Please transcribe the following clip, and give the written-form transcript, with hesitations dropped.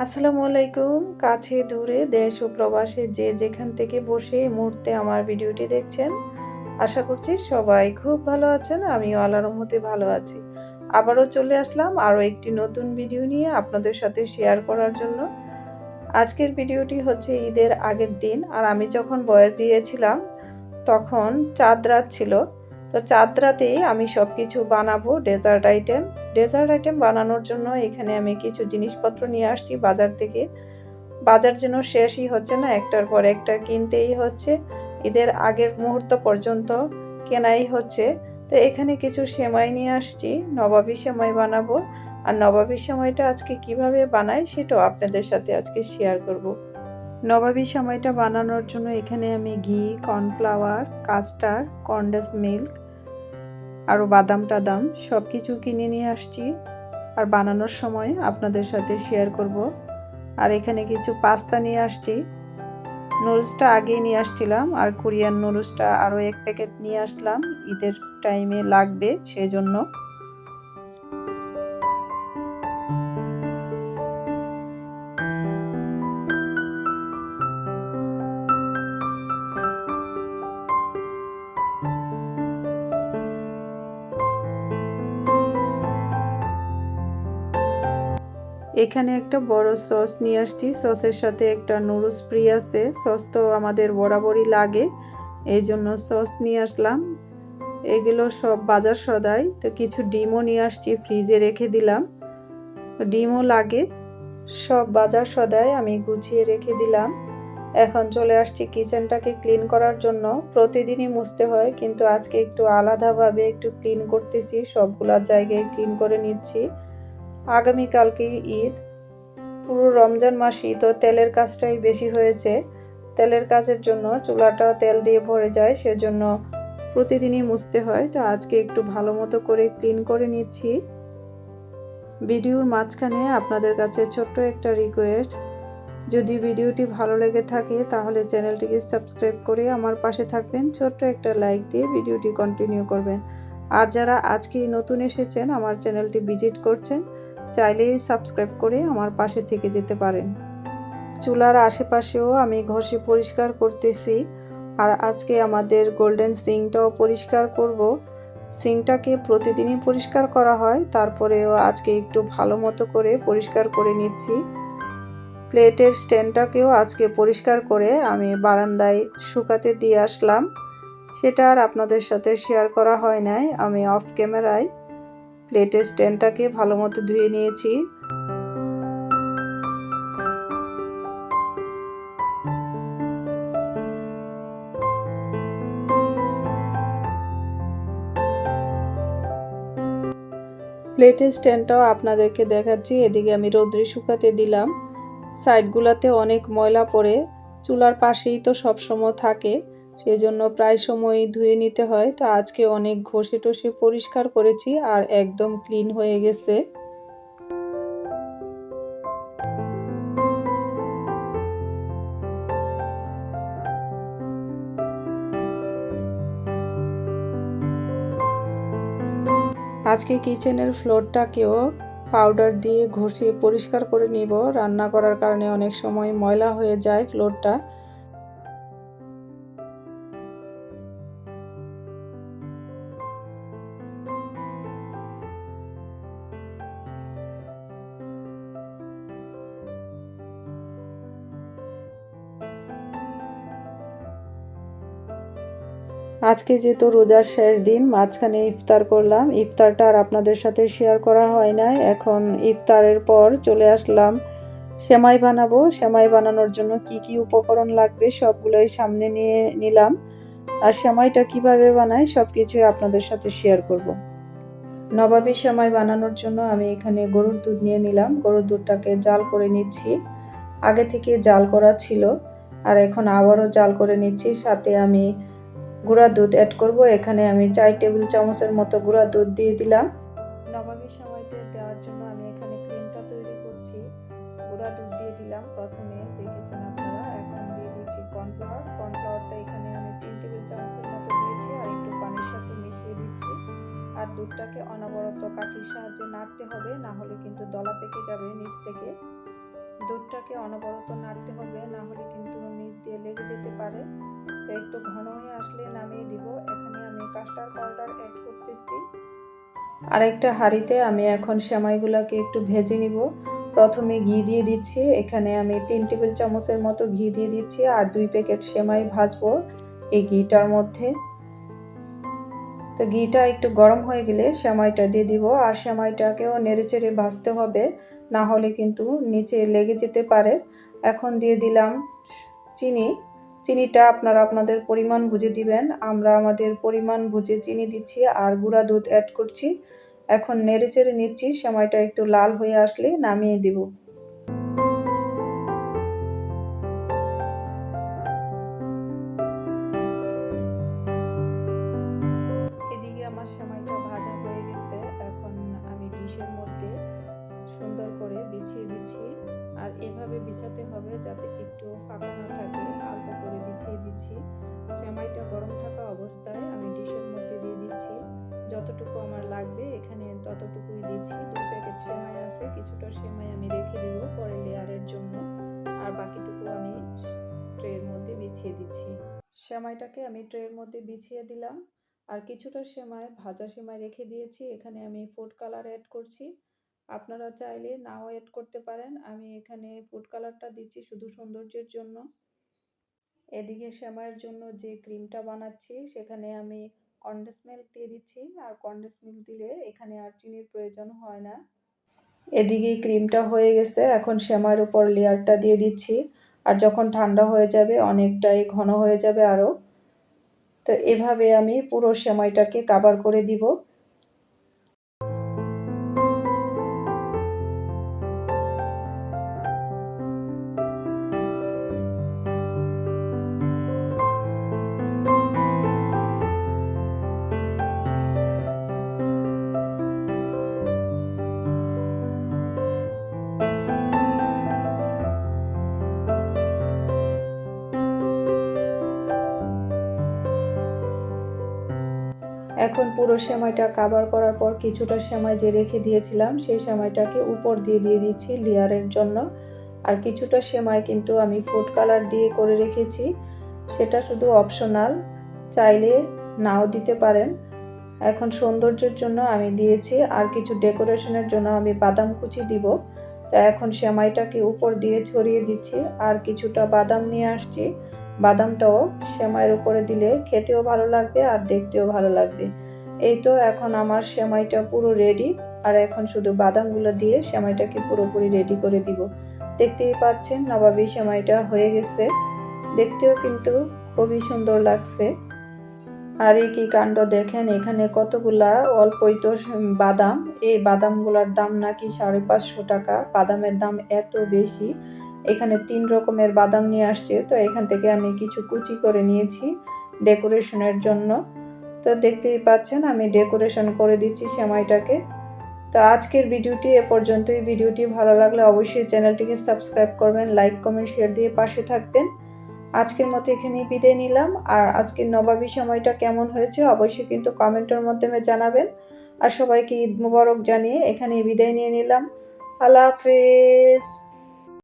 আসসালামু আলাইকুম। কাছে দূরে দেশ ও প্রবাসে যে যেখান থেকে বসে এই মুহূর্তে আমার ভিডিওটি দেখছেন, আশা করছি সবাই খুব ভালো আছেন। আমিও আল্লাহর রহমতে ভালো আছি। আবারও চলে আসলাম আরও একটি নতুন ভিডিও নিয়ে আপনাদের সাথে শেয়ার করার জন্য। আজকের ভিডিওটি হচ্ছে ঈদের আগের দিন, আর আমি যখন বয়স দিয়েছিলাম তখন চাঁদ রাত ছিল। তো চাঁদ রাতেই আমি সব কিছু বানাবো ডেজার্ট আইটেম বানানোর জন্য এখানে আমি কিছু জিনিসপত্র নিয়ে আসছি বাজার থেকে। বাজার যেন শেষই হচ্ছে না, একটার পর একটা কিনতেই হচ্ছে। ঈদের আগের মুহূর্ত পর্যন্ত কেনাই হচ্ছে। তো এখানে কিছু সেমাই নিয়ে আসছি, নবাবী সেমাই বানাবো। আর নবাবী সেমাইটা আজকে কিভাবে বানাই সেটাও আপনাদের সাথে আজকে শেয়ার করব। নবাবী সেমাইটা বানানোর জন্য এখানে আমি ঘি, কর্নফ্লাওয়ার, কাস্টার্ড, কনডেন্স মিল্ক, আরও বাদাম টাদাম সব কিছু কিনে নিয়ে আসছি, আর বানানোর সময় আপনাদের সাথে শেয়ার করব। আর এখানে কিছু পাস্তা নিয়ে আসছি। নুডলসটা আগেই নিয়ে আসছিলাম, আর কোরিয়ান নুডলসটা আরও 1 প্যাকেট নিয়ে আসলাম, ঈদের টাইমে লাগবে সেজন্য। এখানে একটা বড় সস নিয়ে আসছি, সসের সাথে একটা নুডলস ফ্রি আছে। সস তো আমাদের বরাবরই লাগে, এই জন্য সস নিয়ে আসলাম। এগুলো সব বাজার সদাই। তো কিছু ডিমও নিয়ে আসছি, ফ্রিজে রেখে দিলাম। ডিমও লাগে। সব বাজার সদাই আমি গুছিয়ে রেখে দিলাম। এখন চলে আসছি কিচেনটাকে ক্লিন করার জন্য। প্রতিদিনই মুছতে হয়, কিন্তু আজকে একটু আলাদাভাবে একটু ক্লিন করতেছি, সবগুলা জায়গায় ক্লিন করে নিচ্ছি। আগামীকালকে ঈদ, পুরো রমজান মাসই তো তেলের কাজটাই বেশি হয়েছে। তেলের কাজের জন্য চুলাটা তেল দিয়ে ভরে যায়, সেজন্য প্রতিদিনই মুছতে হয়। তো আজকে একটু ভালো মতো করে ক্লিন করে নিচ্ছি। ভিডিওর মাঝখানে আপনাদের কাছে ছোট্ট একটা রিকোয়েস্ট, যদি ভিডিওটি ভালো লেগে থাকে তাহলে চ্যানেলটিকে সাবস্ক্রাইব করে আমার পাশে থাকবেন, ছোট্ট একটা লাইক দিয়ে ভিডিওটি কন্টিনিউ করবেন। আর যারা আজকেই নতুন এসেছেন, আমার চ্যানেলটি ভিজিট করছেন, চাইলেই সাবস্ক্রাইব করে আমার পাশে থেকে যেতে পারেন। চুলার আশেপাশেও আমি ঘষে পরিষ্কার করতেছি। আর আজকে আমাদের গোল্ডেন সিঙ্কটাও পরিষ্কার করব। সিঙ্কটাকে প্রতিদিনই পরিষ্কার করা হয়, তারপরেও আজকে একটু ভালো মতো করে পরিষ্কার করে নিচ্ছি। প্লেটের স্ট্যান্ডটাকেও আজকে পরিষ্কার করে আমি বারান্দায় শুকাতে দিয়ে আসলাম। সেটা আর আপনাদের সাথে শেয়ার করা হয় নাই। আমি অফ ক্যামেরায় প্লেটের স্ট্যান্ডটাকে ভালো মতো ধুয়ে নিয়েছি। প্লেটের স্ট্যান্ডটাও আপনাদেরকে দেখাচ্ছি। এদিকে আমি রৌদ্রে শুকাতে দিলাম। সাইডগুলোতে অনেক ময়লা পড়ে, চুলার পাশেই তো সবসময় থাকে, সেজন্য প্রায় সময়ই ধুয়ে নিতে হয়। তো আজকে অনেক ঘষে টষে পরিষ্কার করেছি, আর একদম ক্লিন হয়ে গেছে। আজকে কিচেনের ফ্লোরটাকেও পাউডার দিয়ে ঘষে পরিষ্কার করে নিব। রান্না করার কারণে অনেক সময় ময়লা হয়ে যায় ফ্লোরটা। আজকে যেহেতু রোজার শেষ দিন, মাঝখানে ইফতার করলাম। ইফতারটা আর আপনাদের সাথে শেয়ার করা হয় নাই। এখন ইফতারের পর চলে আসলাম সেমাই বানাবো। সেমাই বানানোর জন্য কি কি উপকরণ লাগবে সবগুলোই সামনে নিয়ে নিলাম। আর সেমাইটা কিভাবে বানাই সব কিছুই আপনাদের সাথে শেয়ার করব। নবাবী সেমাই বানানোর জন্য আমি এখানে গরুর দুধ নিয়ে নিলাম। গরুর দুধটাকে জাল করে নিচ্ছি। আগে থেকে জাল করা ছিল, আর এখন আবারও জাল করে নিচ্ছি। সাথে আমি গুঁড়া দুধ অ্যাড করব। এখানে আমি 4 টেবিল চামচের মতো গুঁড়া দুধ দিয়ে দিলাম। নবাবী সেমাইতে দেওয়ার জন্য আমি এখানে ক্রিমটা তৈরি করছি। গুঁড়া দুধ দিয়ে দিলাম প্রথমে, দেখেছেন আপনারা। এখন দিয়ে দিচ্ছি কর্নফ্লাওয়ার। কর্নফ্লাওয়ারটা এখানে আমি 3 টেবিল চামচের মতো দিয়েছি, আর একটু পানির সাথে মিশিয়ে দিচ্ছি। আর দুধটাকে অনবরত কাঠির সাহায্যে নাড়তে হবে, না হলে কিন্তু দলা পেকে যাবে নিচ থেকে। দুধটাকে অনবরত নাড়তে হবে, না হলে কিন্তু নিচ দিয়ে লেগে যেতে পারে। একটু ঘন হয়ে আসলে নামিয়ে দিব। এখানে আমি কাস্টার্ড পাউডার অ্যাড করতেছি। আরেকটা হাঁড়িতে আমি এখন সেমাইগুলোকে একটু ভেজে নিব। প্রথমে ঘি দিয়ে দিচ্ছি, এখানে আমি 3 টেবিল চামচের মতো ঘি দিয়ে দিচ্ছি আর 2 প্যাকেট সেমাই ভাজবো এই ঘিটার মধ্যে। তো ঘিটা একটু গরম হয়ে গেলে সেমাইটা দিয়ে দিব আর সেমাইটাকেও নেড়েচেড়ে ভাজতে হবে, না হলে কিন্তু নিচে লেগে যেতে পারে। এখন দিয়ে দিলাম চিনি। চিনিটা আপনারা আপনাদের পরিমাণ বুঝে দিবেন। আমরা আমাদের পরিমাণ বুঝে চিনি দিচ্ছি আর গুঁড়া দুধ অ্যাড করছি। এখন নেড়েচেড়ে নিচ্ছি, সেমাইটা একটু লাল হয়ে আসলে নামিয়ে দিব। এদিকে আমার সেমাইটা ভাজা হয়ে গেছে। এখন আমি ডিশের মধ্যে সুন্দর করে বিছিয়ে দিচ্ছি আর এভাবে বিছাতে হবে যাতে একটু ফাঁকা না থাকে। আলতো করে বিছিয়ে দিচ্ছি। সেমাইটা গরম থাকা অবস্থায় আমি ডিশের মধ্যে দিয়ে দিচ্ছি। যতটুকু আমার লাগবে এখানে ততটুকুই দিচ্ছি। 2 প্যাকেট সেমাই আছে, কিছুটা সেমাই আমি রেখে দেব পরে লেয়ারের জন্য, আর বাকিটুকু আমি ট্রের মধ্যে বিছিয়ে দিচ্ছি। সেমাইটাকে আমি ট্রের মধ্যে বিছিয়ে দিলাম আর কিছুটা সেমাই ভাজা সেমাই রেখে দিয়েছি। এখানে আমি ফুড কালার অ্যাড করছি। আপনারা চাইলে নাও অ্যাড করতে পারেন। আমি এখানে ফুড কালারটা দিচ্ছি শুধু সৌন্দর্যের জন্য। এদিকে সেমাইয়ের জন্য যে ক্রিমটা বানাচ্ছি সেখানে আমি কনডেন্স মিল্ক দিয়ে দিচ্ছি আর কনডেন্স মিল্ক দিলে এখানে আর চিনির প্রয়োজন হয় না। এদিকে ক্রিমটা হয়ে গেছে, এখন সেমাইয়ের উপর লেয়ারটা দিয়ে দিচ্ছি আর যখন ঠান্ডা হয়ে যাবে অনেকটাই ঘন হয়ে যাবে আরও। তো এভাবে আমি পুরো সেমাইটাকে কভার করে দিব। এখন পুরো সেমাইটা কভার করার পর কিছুটা সেমাই যে রেখে দিয়েছিলাম সেই সেমাইটাকে উপর দিয়ে দিচ্ছি লেয়ারের জন্য। আর কিছুটা সেমাই কিন্তু আমি ফুড কালার দিয়ে করে রেখেছি, সেটা শুধু অপশনাল, চাইলে নাও দিতে পারেন। এখন সৌন্দর্যের জন্য আমি দিয়েছি আর কিছু ডেকোরেশনের জন্য আমি বাদাম কুচি দিব। তা এখন সেমাইটাকে উপর দিয়ে ছড়িয়ে দিচ্ছি আর কিছুটা বাদাম নিয়ে আসছি। বাদামটাও সেমাইয়ের উপরে দিলে খেতেও ভালো লাগবে আর দেখতেও ভালো লাগবে। এই তো এখন আমার সেমাইটা পুরো রেডি আর এখন শুধু বাদামগুলো দিয়ে সেমাইটাকে পুরোপুরি রেডি করে দিব। দেখতেই পাচ্ছেন নবাবী সেমাইটা হয়ে গেছে, দেখতেও কিন্তু খুবই সুন্দর লাগছে। আর এই কি কাণ্ড দেখেন, এখানে কতগুলা অল্পই তো বাদাম। এই বাদামগুলোর দাম নাকি 550 টাকা। বাদামের দাম এত বেশি। এখানে 3 রকমের বাদাম নিয়ে আসছে, তো এখান থেকে আমি কিছু কুচি করে নিয়েছি ডেকোরেশনের জন্য। তো দেখতেই পাচ্ছেন আমি ডেকোরেশন করে দিচ্ছি সেমাইটাকে। তো আজকের ভিডিওটি এ পর্যন্তই। ভিডিওটি ভালো লাগলে অবশ্যই চ্যানেলটিকে সাবস্ক্রাইব করবেন, লাইক কমেন্ট শেয়ার দিয়ে পাশে থাকবেন। আজকের মতো এখানেই বিদায় নিলাম। আর আজকের নবাবী সময়টা কেমন হয়েছে অবশ্যই কিন্তু কমেন্টের মাধ্যমে জানাবেন। আর সবাইকে ঈদ মোবারক জানিয়ে এখানেই বিদায় নিয়ে নিলাম। আল্লাহ হাফেজ।